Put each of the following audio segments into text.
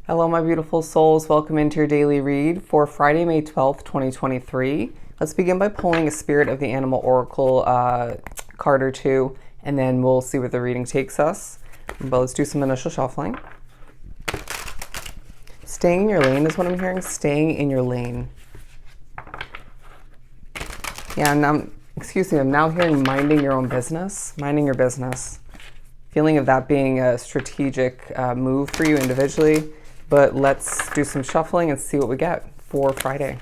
Hello, my beautiful souls. Welcome into your daily read for Friday, May 12th, 2023. Let's begin by pulling a Spirit of the Animal Oracle card or two, and then we'll see where the reading takes us. But let's do some initial shuffling. Staying in your lane is what I'm hearing. Staying in your lane. Yeah, and I'm now hearing minding your own business. Minding your business. Feeling of that being a strategic move for you individually. But let's do some shuffling and see what we get for Friday.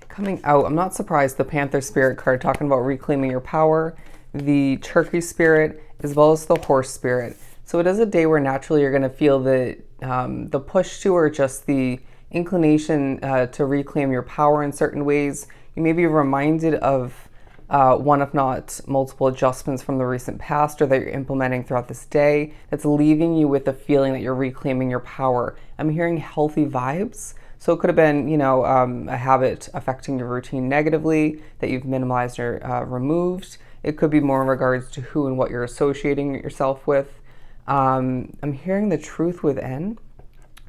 Coming out, I'm not surprised, the Panther Spirit card talking about reclaiming your power, the Turkey Spirit, as well as the Horse Spirit. So it is a day where naturally you're going to feel the push to, or just the inclination to reclaim your power in certain ways. You may be reminded of one, if not multiple adjustments from the recent past or that you're implementing throughout this day that's leaving you with the feeling that you're reclaiming your power. I'm hearing healthy vibes. So it could have been, a habit affecting your routine negatively that you've minimized or removed. It could be more in regards to who and what you're associating yourself with. I'm hearing the truth within.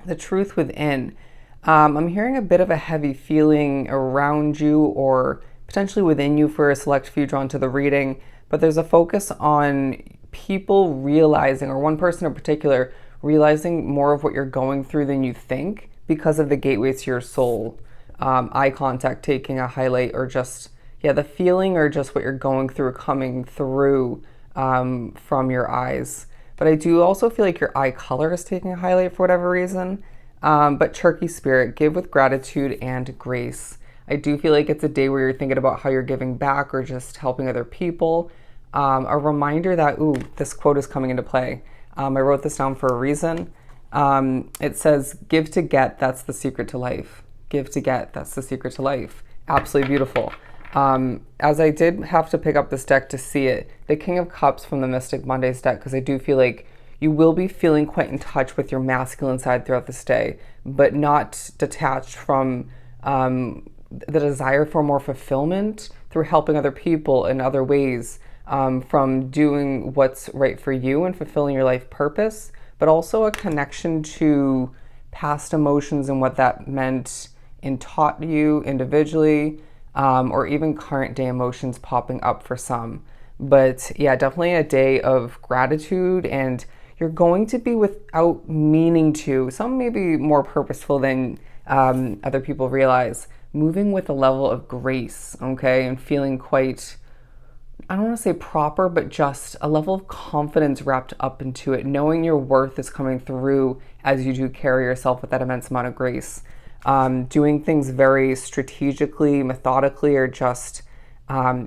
The truth within. I'm hearing a bit of a heavy feeling around you or potentially within you for a select few drawn to the reading, but there's a focus on people realizing, or one person in particular, realizing more of what you're going through than you think because of the gateway to your soul. Eye contact taking a highlight, or just, the feeling or just what you're going through coming through from your eyes. But I do also feel like your eye color is taking a highlight for whatever reason. But Turkey Spirit, give with gratitude and grace. I do feel like it's a day where you're thinking about how you're giving back or just helping other people. A reminder that, this quote is coming into play. I wrote this down for a reason. It says, give to get, that's the secret to life. Give to get, that's the secret to life. Absolutely beautiful. As I did have to pick up this deck to see it, the King of Cups from the Mystic Mondays deck, because I do feel like you will be feeling quite in touch with your masculine side throughout this day, but not detached from the desire for more fulfillment through helping other people in other ways, from doing what's right for you and fulfilling your life purpose, but also a connection to past emotions and what that meant and taught you individually, or even current day emotions popping up for some. But yeah, definitely a day of gratitude, and you're going to be without meaning to, some may be more purposeful than other people realize, moving with a level of grace, okay, and feeling quite, I don't want to say proper, but just a level of confidence wrapped up into it, knowing your worth is coming through as you do carry yourself with that immense amount of grace. Doing things very strategically, methodically, or just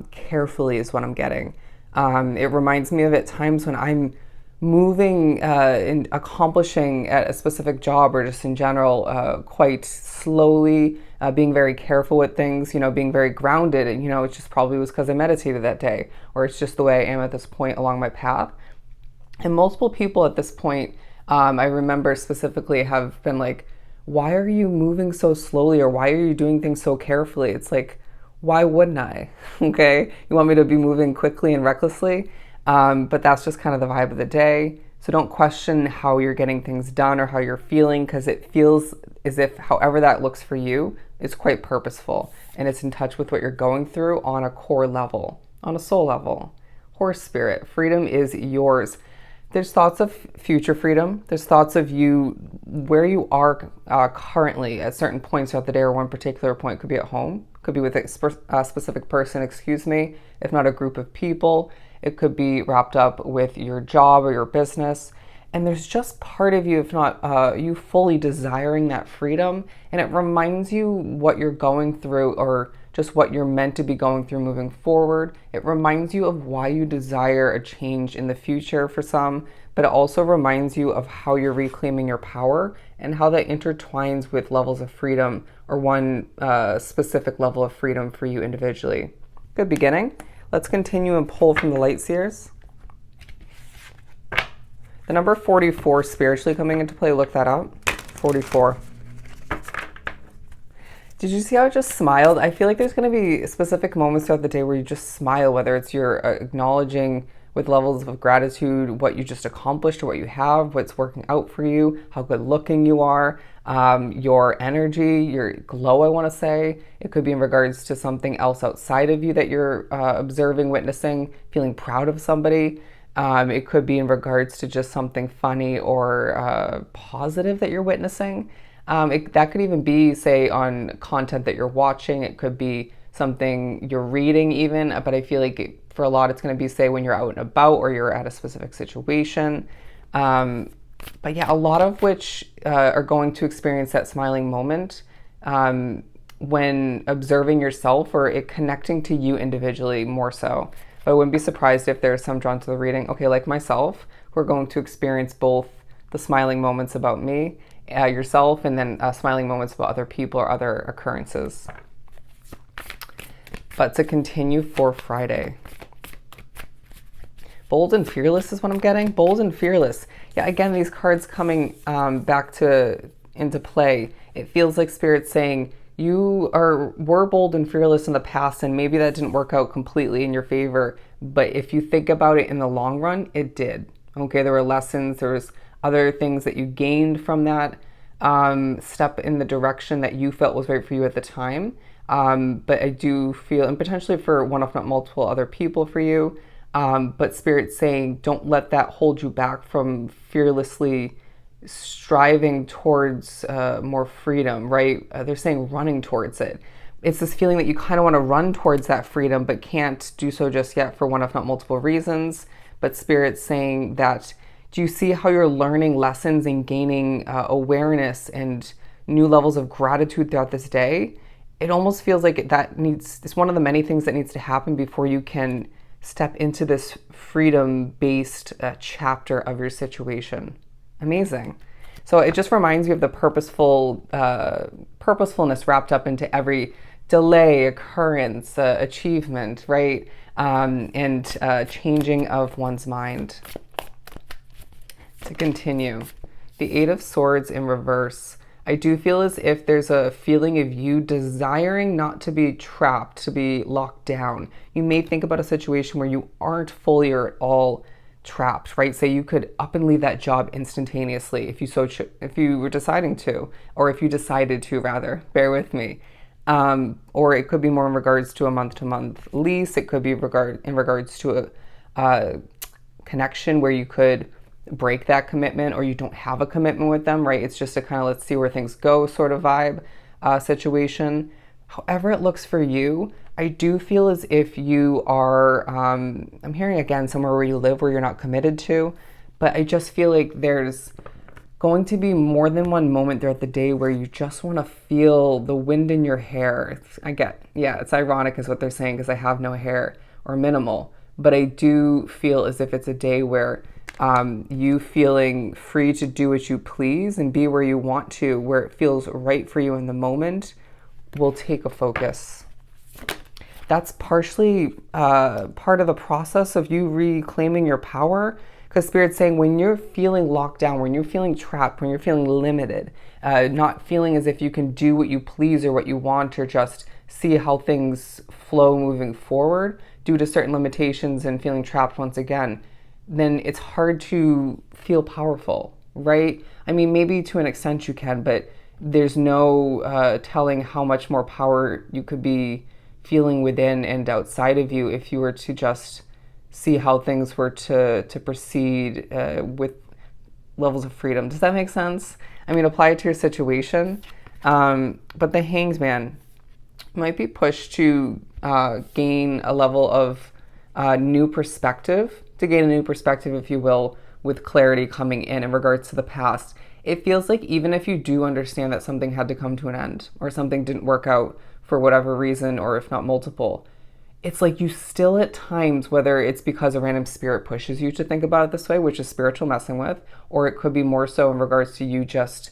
carefully is what I'm getting. It reminds me of at times when I'm moving and accomplishing at a specific job, or just in general, quite slowly, being very careful with things, being very grounded. And, it just probably was because I meditated that day, or it's just the way I am at this point along my path. And multiple people at this point, I remember specifically, have been like, why are you moving so slowly? Or why are you doing things so carefully? It's like, why wouldn't I? Okay. You want me to be moving quickly and recklessly? But that's just kind of the vibe of the day. So don't question how you're getting things done or how you're feeling, because it feels as if however that looks for you is quite purposeful, and it's in touch with what you're going through on a core level, on a soul level. Horse Spirit, freedom is yours. There's thoughts of future freedom. There's thoughts of you where you are currently at certain points throughout the day, or one particular point. Could be at home, could be with a specific person, if not a group of people. It could be wrapped up with your job or your business. And there's just part of you, if not you fully desiring that freedom. And it reminds you what you're going through, or just what you're meant to be going through moving forward. It reminds you of why you desire a change in the future for some, but it also reminds you of how you're reclaiming your power and how that intertwines with levels of freedom, or one specific level of freedom for you individually. Good beginning. Let's continue and pull from the Light Seers. The number 44 spiritually coming into play, look that up. 44. Did you see how it just smiled? I feel like there's going to be specific moments throughout the day where you just smile, whether it's you're acknowledging with levels of gratitude, what you just accomplished or what you have, what's working out for you, how good looking you are, your energy, your glow, I want to say. It could be in regards to something else outside of you that you're observing, witnessing, feeling proud of somebody. It could be in regards to just something funny or positive that you're witnessing. That could even be, say, on content that you're watching. It could be something you're reading even, but I feel like for a lot it's going to be, say, when you're out and about or you're at a specific situation. But yeah, a lot of which are going to experience that smiling moment when observing yourself or it connecting to you individually more so. But I wouldn't be surprised if there's some drawn to the reading, okay, like myself, who are going to experience both the smiling moments about me, yourself, and then smiling moments about other people or other occurrences. But to continue for Friday. Bold and fearless is what I'm getting. Bold and fearless. Yeah, again, these cards coming back into play. It feels like Spirit's saying you were bold and fearless in the past, and maybe that didn't work out completely in your favor. But if you think about it in the long run, it did. Okay, there were lessons. There was other things that you gained from that step in the direction that you felt was right for you at the time. But I do feel, and potentially for one if not multiple other people for you, but Spirit's saying don't let that hold you back from fearlessly striving towards more freedom, right? They're saying running towards it. It's this feeling that you kind of want to run towards that freedom, but can't do so just yet for one if not multiple reasons. But Spirit's saying that, do you see how you're learning lessons and gaining awareness and new levels of gratitude throughout this day? It almost feels like it's one of the many things that needs to happen before you can step into this freedom-based chapter of your situation. Amazing. So it just reminds you of the purposefulness wrapped up into every delay, occurrence, achievement, right? And changing of one's mind. To continue, the Eight of Swords in reverse. I do feel as if there's a feeling of you desiring not to be trapped, to be locked down. You may think about a situation where you aren't fully or at all trapped, right? Say you could up and leave that job instantaneously if you were deciding to, or if you decided to, rather. Bear with me. Or it could be more in regards to a month-to-month lease. It could be in regards to a connection where you could break that commitment or you don't have a commitment with them, right? It's just a kind of let's see where things go sort of vibe situation. However it looks for you, I do feel as if you are, I'm hearing again somewhere where you live where you're not committed to, but I just feel like there's going to be more than one moment throughout the day where you just want to feel the wind in your hair. It's ironic is what they're saying because I have no hair or minimal, but I do feel as if it's a day where you feeling free to do what you please and be where you want to, where it feels right for you in the moment, will take a focus. That's partially part of the process of you reclaiming your power, because Spirit's saying when you're feeling locked down, when you're feeling trapped, when you're feeling limited, not feeling as if you can do what you please or what you want or just see how things flow moving forward due to certain limitations and feeling trapped once again, then it's hard to feel powerful, right? I mean, maybe to an extent you can, but there's no telling how much more power you could be feeling within and outside of you if you were to just see how things were to proceed with levels of freedom. Does that make sense? I mean, apply it to your situation. But the Hanged Man might be pushed to gain a level of new perspective, to gain a new perspective, if you will, with clarity coming in regards to the past. It feels like even if you do understand that something had to come to an end or something didn't work out for whatever reason, or if not multiple, it's like you still at times, whether it's because a random spirit pushes you to think about it this way, which is spiritual messing with, or it could be more so in regards to you just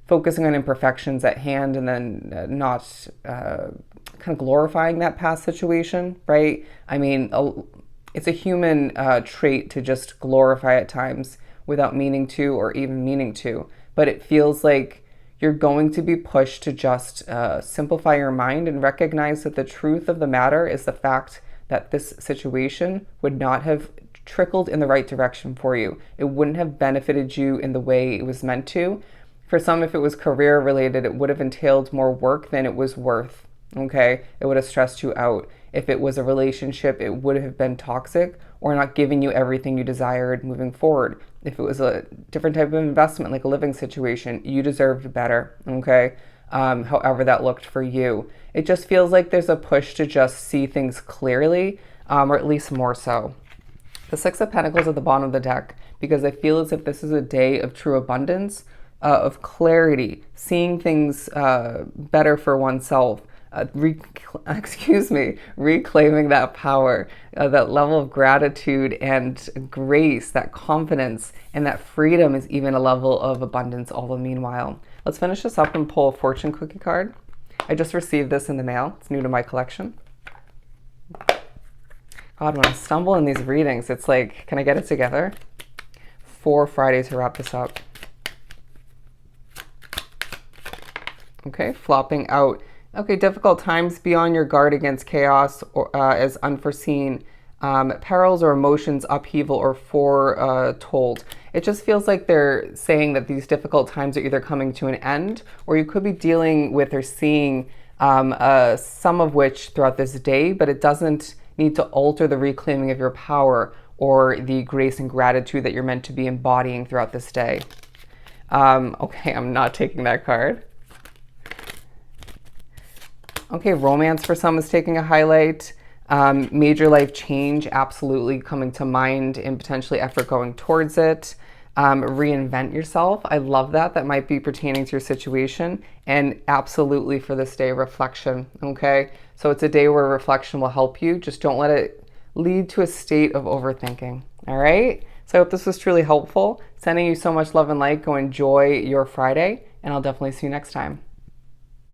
focusing on imperfections at hand and then not kind of glorifying that past situation, right? I mean, it's a human trait to just glorify at times without meaning to or even meaning to. But it feels like you're going to be pushed to just simplify your mind and recognize that the truth of the matter is the fact that this situation would not have trickled in the right direction for you. It wouldn't have benefited you in the way it was meant to. For some, if it was career related, it would have entailed more work than it was worth. Okay, it would have stressed you out. If it was a relationship, it would have been toxic or not giving you everything you desired moving forward. If it was a different type of investment, like a living situation, you deserved better. Okay, however that looked for you. It just feels like there's a push to just see things clearly, or at least more so. The Six of Pentacles at the bottom of the deck, because I feel as if this is a day of true abundance, of clarity, seeing things better for oneself, reclaiming that power, that level of gratitude and grace, that confidence, and that freedom is even a level of abundance all the meanwhile. Let's finish this up and pull a fortune cookie card. I just received this in the mail. It's new to my collection. God, when I stumble in these readings, it's like, can I get it together? 4 Fridays to wrap this up. Okay, flopping out. Okay, difficult times. Be on your guard against chaos or as unforeseen perils or emotions, upheaval or foretold. It just feels like they're saying that these difficult times are either coming to an end, or you could be dealing with or seeing some of which throughout this day, but it doesn't need to alter the reclaiming of your power or the grace and gratitude that you're meant to be embodying throughout this day. Okay, I'm not taking that card. Okay, romance for some is taking a highlight. Major life change absolutely coming to mind and potentially effort going towards it. Reinvent yourself. I love that. That might be pertaining to your situation. And absolutely for this day, reflection. Okay, so it's a day where reflection will help you. Just don't let it lead to a state of overthinking. All right, so I hope this was truly helpful. Sending you so much love and light. Go enjoy your Friday, and I'll definitely see you next time.